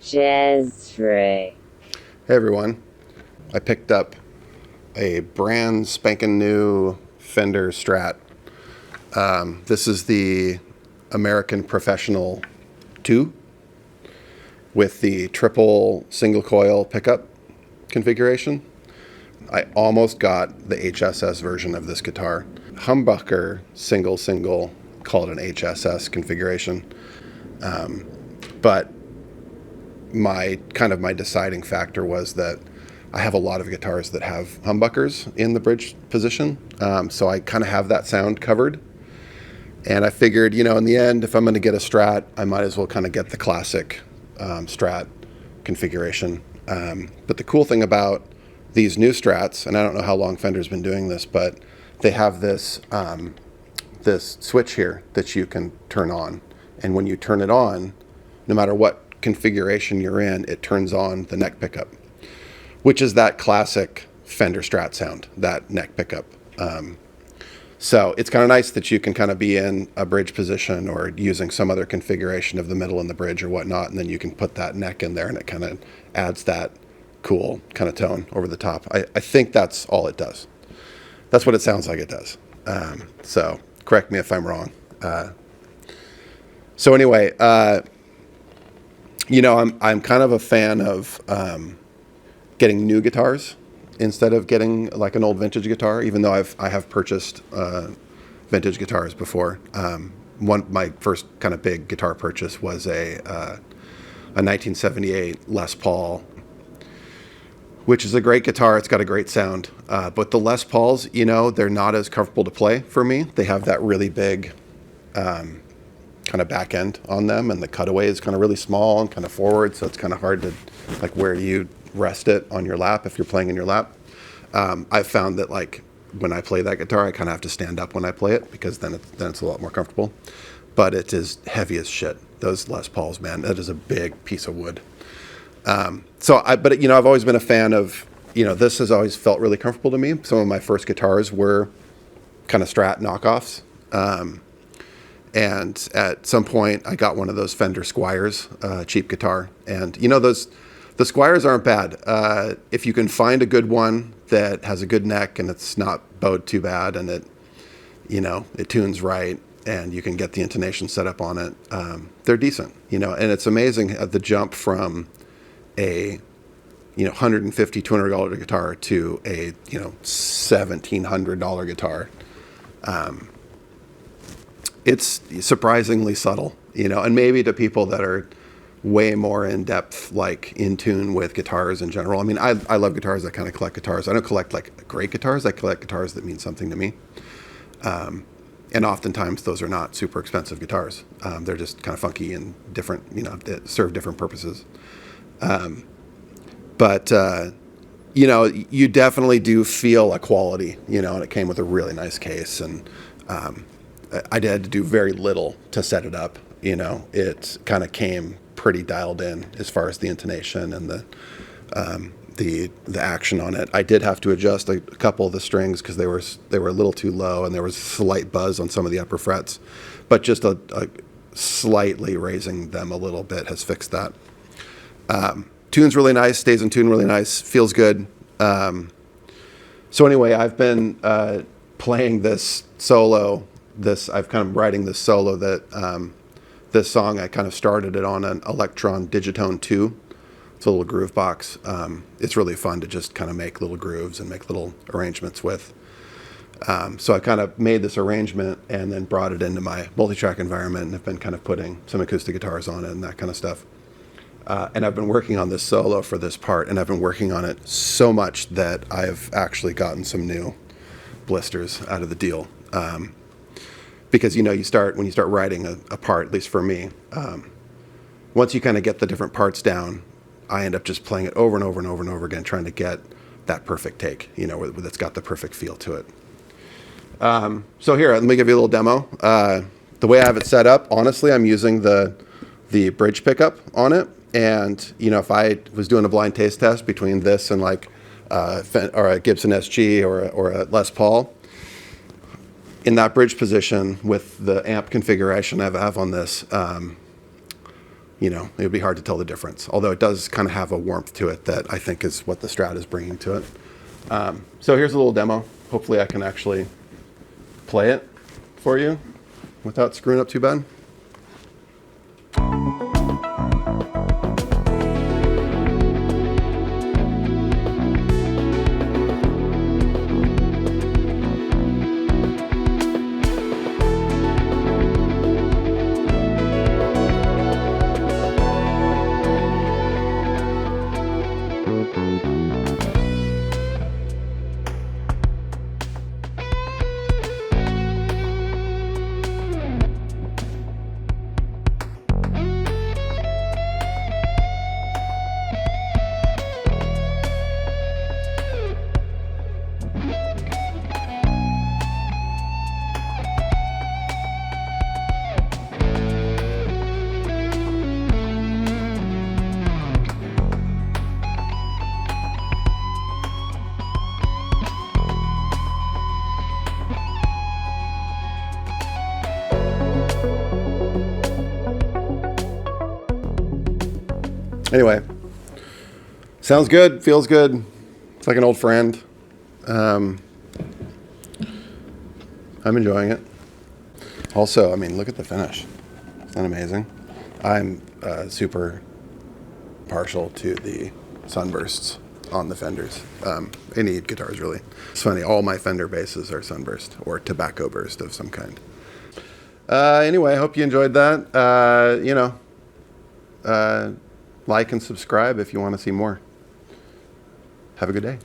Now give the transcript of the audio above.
Jazz Ray. Hey everyone, I picked up a brand spanking new Fender Strat. This is the American Professional 2 with the triple single coil pickup configuration. I almost got the HSS version of this guitar. Humbucker single, call it an HSS configuration. But my deciding factor was that I have a lot of guitars that have humbuckers in the bridge position, so I kind of have that sound covered. And I figured, in the end, if I'm going to get a Strat, I might as well kind of get the classic Strat configuration. But the cool thing about these new Strats, and I don't know how long Fender's been doing this, but they have this this switch here that you can turn on, and when you turn it on, no matter what configuration you're in, it turns on the neck pickup, which is that classic Fender Strat sound, that neck pickup. So it's kind of nice that you can kind of be in a bridge position or using some other configuration of the middle and the bridge or whatnot, and then you can put that neck in there and it kind of adds that cool kind of tone over the top. I think that's all it does. That's what it sounds like it does. So correct me if I'm wrong. So anyway, I'm kind of a fan of getting new guitars instead of getting like an old vintage guitar, even though I have purchased vintage guitars before. My first kind of big guitar purchase was a 1978 Les Paul, which is a great guitar. It's got a great sound. But the Les Pauls, they're not as comfortable to play for me. They have that really big kind of back end on them, and the cutaway is kind of really small and kind of forward, so it's kind of hard to, like, where do you rest it on your lap if you're playing in your lap. I've found that, like, when I play that guitar, I kind of have to stand up when I play it, because then it's a lot more comfortable. But it is heavy as shit. Those Les Pauls, man, that is a big piece of wood. But I've always been a fan of, this has always felt really comfortable to me. Some of my first guitars were kind of Strat knockoffs. And at some point, I got one of those Fender Squiers, cheap guitar. And, the Squiers aren't bad. If you can find a good one that has a good neck and it's not bowed too bad and it tunes right and you can get the intonation set up on it, they're decent, and it's amazing at the jump from a, $150, $200 guitar to a, $1,700 guitar. It's surprisingly subtle, and maybe to people that are way more in depth, like in tune with guitars in general. I mean, I love guitars. I kind of collect guitars. I don't collect like great guitars. I collect guitars that mean something to me. And oftentimes those are not super expensive guitars. They're just kind of funky and different, that serve different purposes. But you definitely do feel a quality, and it came with a really nice case, and I had to do very little to set it up. It kind of came pretty dialed in as far as the intonation and the action on it. I did have to adjust a couple of the strings because they were a little too low, and there was a slight buzz on some of the upper frets, but just a slightly raising them a little bit has fixed that. Tune's really nice, stays in tune really nice, feels good. So anyway, I've been playing this solo. I've kind of writing this solo that this song, I kind of started it on an Electron Digitone 2. It's a little groove box. It's really fun to just kind of make little grooves and make little arrangements with. So I kind of made this arrangement and then brought it into my multi-track environment, and have been kind of putting some acoustic guitars on it and that kind of stuff. And I've been working on this solo for this part, and I've been working on it so much that I've actually gotten some new blisters out of the deal. Because, when you start writing a part, at least for me, once you kind of get the different parts down, I end up just playing it over and over and over and over again, trying to get that perfect take, where it's got the perfect feel to it. So here, let me give you a little demo. The way I have it set up, honestly, I'm using the bridge pickup on it. And, if I was doing a blind taste test between this and like a Gibson SG or a Les Paul, in that bridge position with the amp configuration I have on this, it would be hard to tell the difference. Although it does kind of have a warmth to it that I think is what the Strat is bringing to it. So here's a little demo. Hopefully I can actually play it for you without screwing up too bad. Anyway, sounds good, feels good. It's like an old friend. I'm enjoying it. Also, I mean, look at the finish. Isn't that amazing? I'm super partial to the sunbursts on the Fenders. Any guitars, really. It's funny, all my Fender basses are sunburst or tobacco burst of some kind. Anyway, I hope you enjoyed that. Like and subscribe if you want to see more. Have a good day.